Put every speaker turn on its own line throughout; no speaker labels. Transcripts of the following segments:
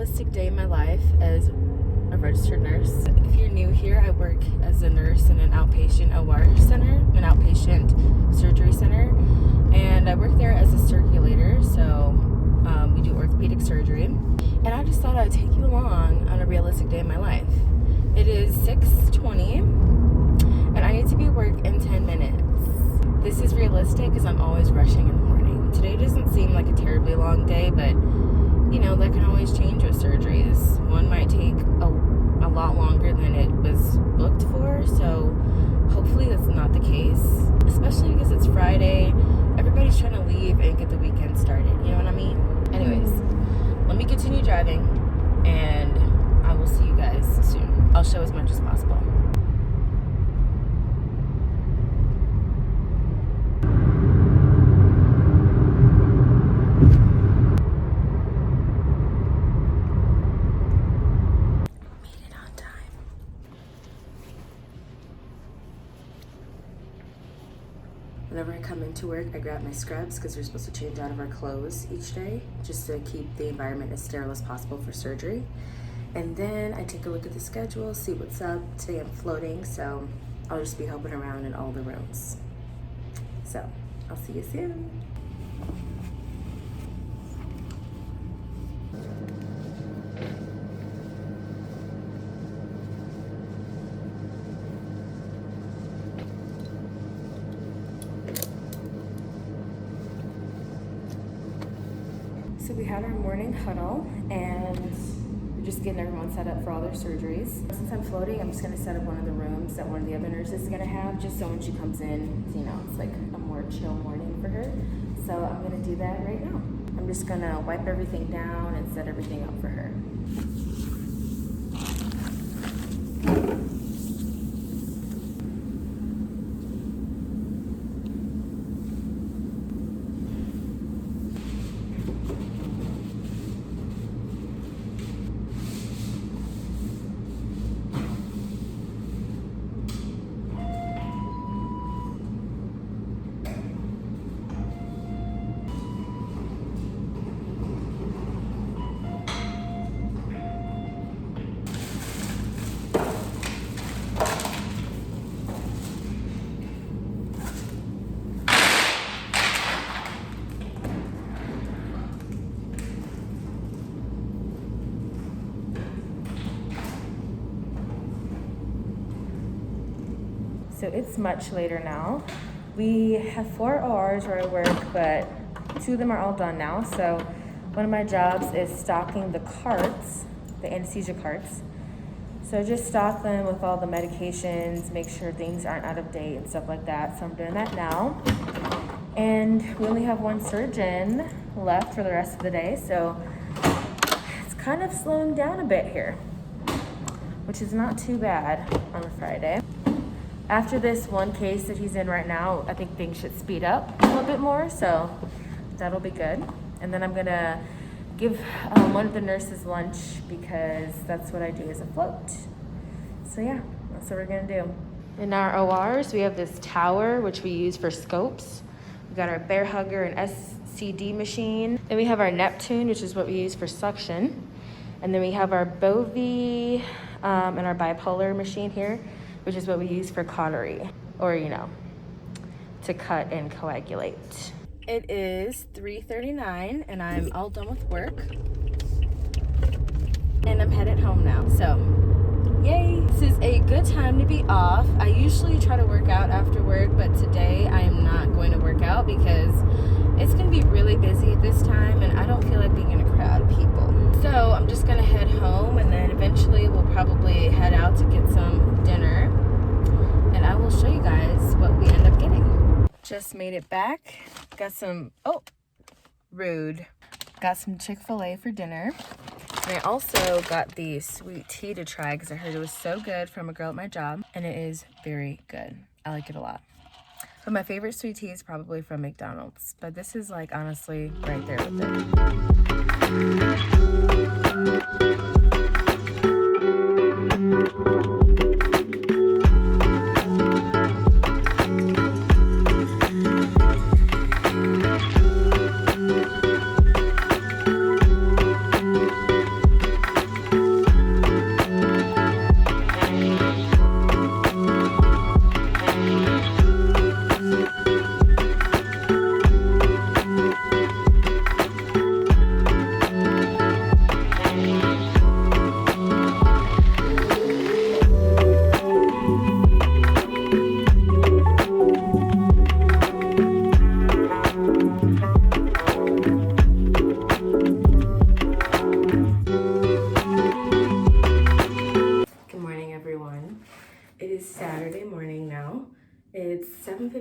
realistic day in my life as a registered nurse. If you're new here, I work as a nurse in an outpatient OR center, an outpatient surgery center, and I work there as a circulator, so we do orthopedic surgery. And I just thought I'd take you along on a realistic day in my life. It is 6:20, and I need to be at work in 10 minutes. This is realistic because I'm always rushing in the morning. Today doesn't seem like a terribly long day, but you know, that can always change with surgeries. One might take a lot longer than it was booked for, so hopefully that's not the case, especially because it's Friday. Everybody's trying to leave and get the weekend started, you know what I mean? Anyways, let me continue driving, and I will see you guys soon. I'll show as much as possible. Whenever I come into work, I grab my scrubs because we're supposed to change out of our clothes each day just to keep the environment as sterile as possible for surgery. And then I take a look at the schedule, see what's up. Today I'm floating, so I'll just be helping around in all the rooms. So I'll see you soon. So we had our morning huddle, and we're just getting everyone set up for all their surgeries. Since I'm floating, I'm just gonna set up one of the rooms that one of the other nurses is gonna have, just so when she comes in, you know, it's like a more chill morning for her. So I'm gonna do that right now. I'm just gonna wipe everything down and set everything up for her. So it's much later now. We have 4 ORs where I work, but 2 of them are all done now. So one of my jobs is stocking the carts, the anesthesia carts. So just stock them with all the medications, make sure things aren't out of date and stuff like that. So I'm doing that now. And we only have 1 surgeon left for the rest of the day. So it's kind of slowing down a bit here, which is not too bad on a Friday. After this one case that he's in right now, I think things should speed up a little bit more, so that'll be good. And then I'm gonna give one of the nurses lunch because that's what I do as a float. So yeah, that's what we're gonna do. In our ORs, we have this tower, which we use for scopes. We got our bear hugger and SCD machine. Then we have our Neptune, which is what we use for suction. And then we have our Bovie and our bipolar machine here, which is what we use for cautery, or, you know, to cut and coagulate. It is 3:39, and I'm all done with work. And I'm headed home now, so yay. This is a good time to be off. I usually try to work out after work, but today I am not going to work out because it's gonna be really busy at this time, and I don't feel like being in a crowd of people. So I'm just gonna head home, and then eventually we'll probably head out to get some dinner, and I will show you guys what we end up getting. Just made it back. Got some, rude. Got some Chick-fil-A for dinner. And I also got the sweet tea to try because I heard it was so good from a girl at my job, and it is very good. I like it a lot. But my favorite sweet tea is probably from McDonald's, but this is like honestly right there with it.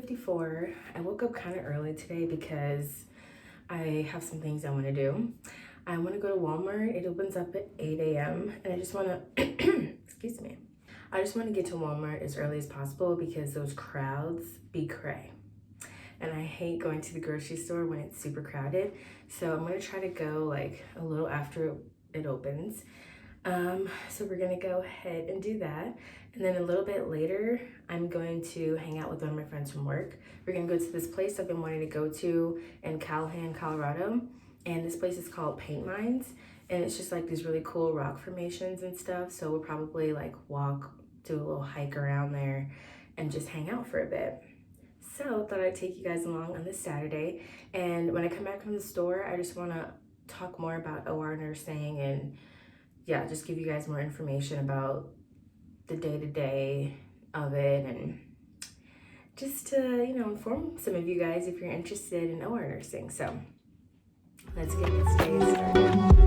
11:54. I woke up kind of early today because I have some things I want to do. I want to go to Walmart. It opens up at 8 a.m. and I just want to, excuse me. I just want to get to Walmart as early as possible because those crowds be cray. And I hate going to the grocery store when it's super crowded. So I'm going to try to go like a little after it opens. So we're gonna go ahead and do that. And then a little bit later, I'm going to hang out with one of my friends from work. We're gonna go to this place I've been wanting to go to in Callahan, Colorado. And this place is called Paint Mines. And it's just like these really cool rock formations and stuff. So we'll probably like walk, do a little hike around there and just hang out for a bit. So I thought I'd take you guys along on this Saturday. And when I come back from the store, I just wanna talk more about OR nursing and yeah, just give you guys more information about the day-to-day of it and just to, you know, inform some of you guys if you're interested in OR nursing. So let's get this day started.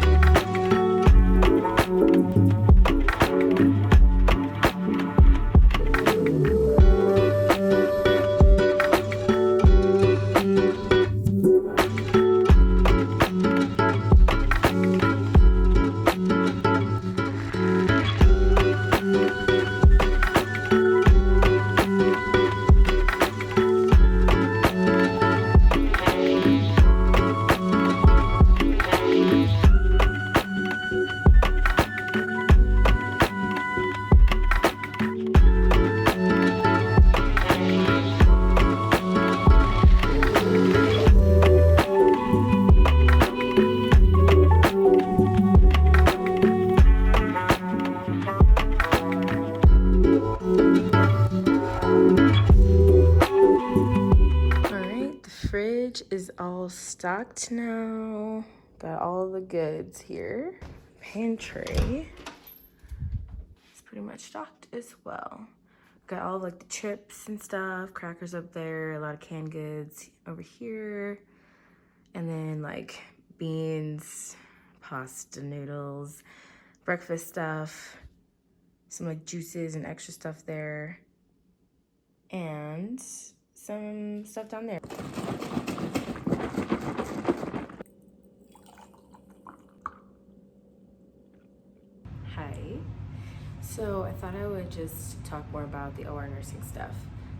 Fridge is all stocked now. Got all the goods here. Pantry is pretty much stocked as well. Got all like the chips and stuff, crackers up there, a lot of canned goods over here. And then like beans, pasta noodles, breakfast stuff, some like juices and extra stuff there. And some stuff down there. Hi. So I thought I would just talk more about the OR nursing stuff.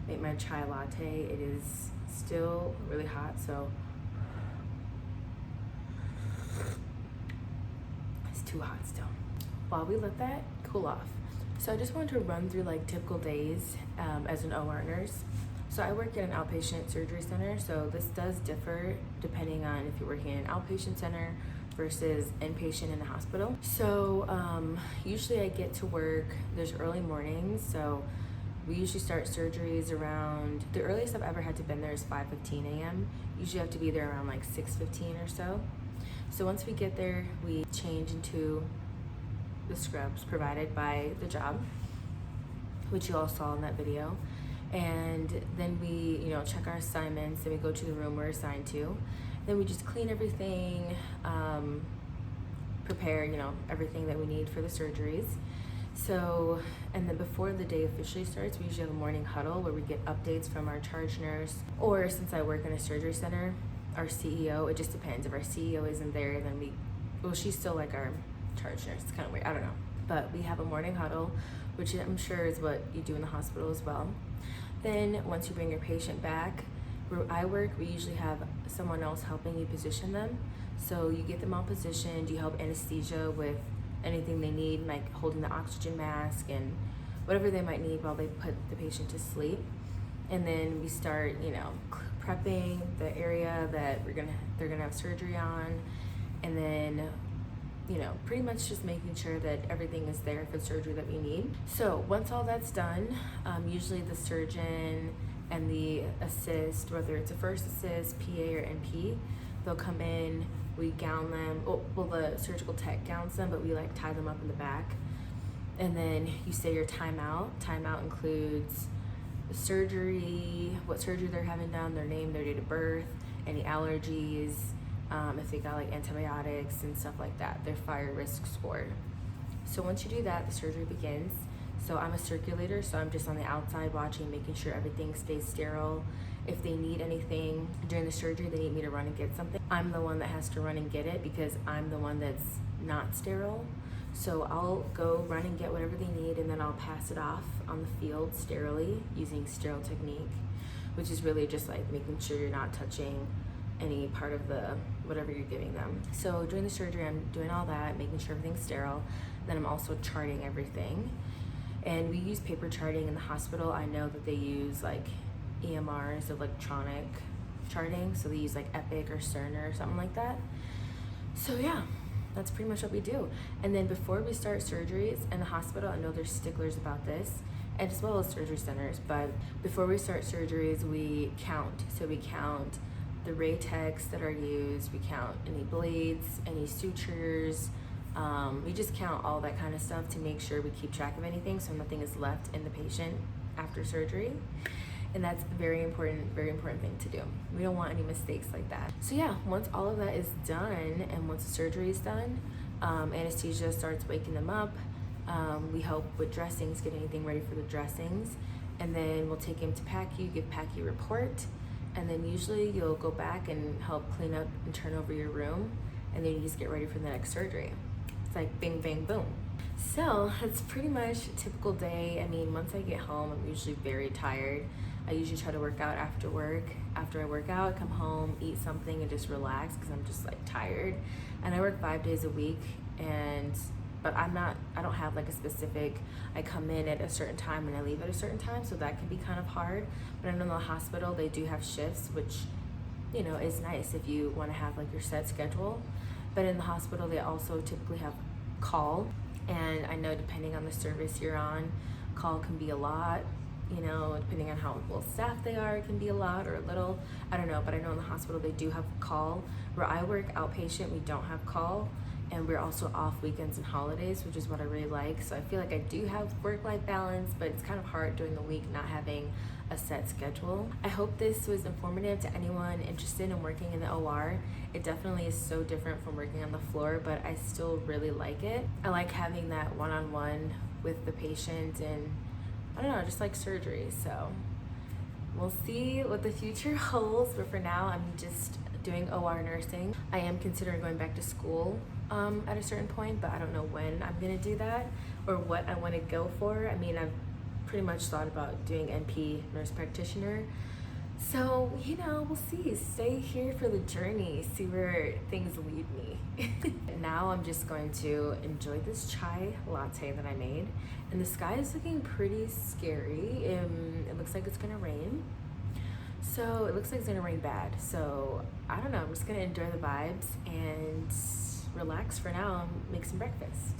Make my chai latte. It is still really hot, so it's too hot still. While we let that cool off. So I just wanted to run through like typical days as an OR nurse. So I work in an outpatient surgery center, so this does differ depending on if you're working in an outpatient center versus inpatient in a hospital. So usually I get to work, there's early mornings, so we usually start surgeries around, the earliest I've ever had to been there is 5:15 a.m. Usually I have to be there around like 6:15 or so. So once we get there, we change into the scrubs provided by the job, which you all saw in that video. And then we, you know, check our assignments, then we go to the room we're assigned to. Then we just clean everything, prepare, you know, everything that we need for the surgeries. So, and then before the day officially starts, we usually have a morning huddle where we get updates from our charge nurse, or since I work in a surgery center, our CEO, it just depends. If our CEO isn't there, then well, she's still like our charge nurse. It's kind of weird, I don't know. But we have a morning huddle, which I'm sure is what you do in the hospital as well. Then once you bring your patient back, where I work, we usually have someone else helping you position them. So you get them all positioned, you help anesthesia with anything they need, like holding the oxygen mask and whatever they might need while they put the patient to sleep. And then we start, you know, prepping the area that they're gonna have surgery on, and then, you know, pretty much just making sure that everything is there for the surgery that we need. So once all that's done, usually the surgeon and the assist, whether it's a first assist, PA, or NP, they'll come in, we gown them, well the surgical tech gowns them, but we like tie them up in the back. And then you say your timeout. Timeout includes the surgery, what surgery they're having done, their name, their date of birth, any allergies, if they got like antibiotics and stuff like that, their fire risk score. So once you do that, the surgery begins. So I'm a circulator, so I'm just on the outside watching, making sure everything stays sterile if they need anything during the surgery, they need me to run and get something, I'm the one that has to run and get it because I'm the one that's not sterile. So I'll go run and get whatever they need, and then I'll pass it off on the field sterilely using sterile technique, which is really just like making sure you're not touching any part of the whatever you're giving them. So during the surgery, I'm doing all that, making sure everything's sterile. Then I'm also charting everything. And we use paper charting in the hospital. I know that they use like EMRs, electronic charting. So they use like Epic or Cerner or something like that. So yeah, that's pretty much what we do. And then before we start surgeries in the hospital, I know there's sticklers about this, and as well as surgery centers, but before we start surgeries, we count. So we count the Ray-Tex that are used, we count any blades, any sutures, we just count all that kind of stuff to make sure we keep track of anything so nothing is left in the patient after surgery. And that's a very important thing to do. We don't want any mistakes like that. So yeah, once all of that is done and once the surgery is done, anesthesia starts waking them up. We help with dressings, get anything ready for the dressings, and then we'll take him to PACU, give PACU report, and then usually you'll go back and help clean up and turn over your room, and then you just get ready for the next surgery. It's like bing, bang, boom. So it's pretty much a typical day. I mean, once I get home, I'm usually very tired. I usually try to work out after work. After I work out, I come home, eat something, and just relax because I'm just like tired. And I work 5 days a week, but I don't have like a specific, I come in at a certain time and I leave at a certain time, so that can be kind of hard. But I know in the hospital, they do have shifts, which, you know, is nice if you want to have like your set schedule. But in the hospital, they also typically have call. And I know depending on the service you're on, call can be a lot, you know, depending on how well staffed they are, it can be a lot or a little, I don't know. But I know in the hospital, they do have call. Where I work outpatient, we don't have call. And we're also off weekends and holidays, which is what I really like. So I feel like I do have work-life balance, but it's kind of hard during the week not having a set schedule. I hope this was informative to anyone interested in working in the OR. It definitely is so different from working on the floor, but I still really like it. I like having that one-on-one with the patient, and I don't know, just like surgery. So we'll see what the future holds, but for now, I'm just doing OR nursing. I am considering going back to school at a certain point, but I don't know when I'm gonna do that or what I want to go for. I mean, I've pretty much thought about doing NP, nurse practitioner. So, you know, we'll see. Stay here for the journey, see where things lead me. Now I'm just going to enjoy this chai latte that I made. And the sky is looking pretty scary. It looks like it's gonna rain. So it looks like it's gonna rain bad. So I don't know, I'm just gonna enjoy the vibes and relax for now and make some breakfast.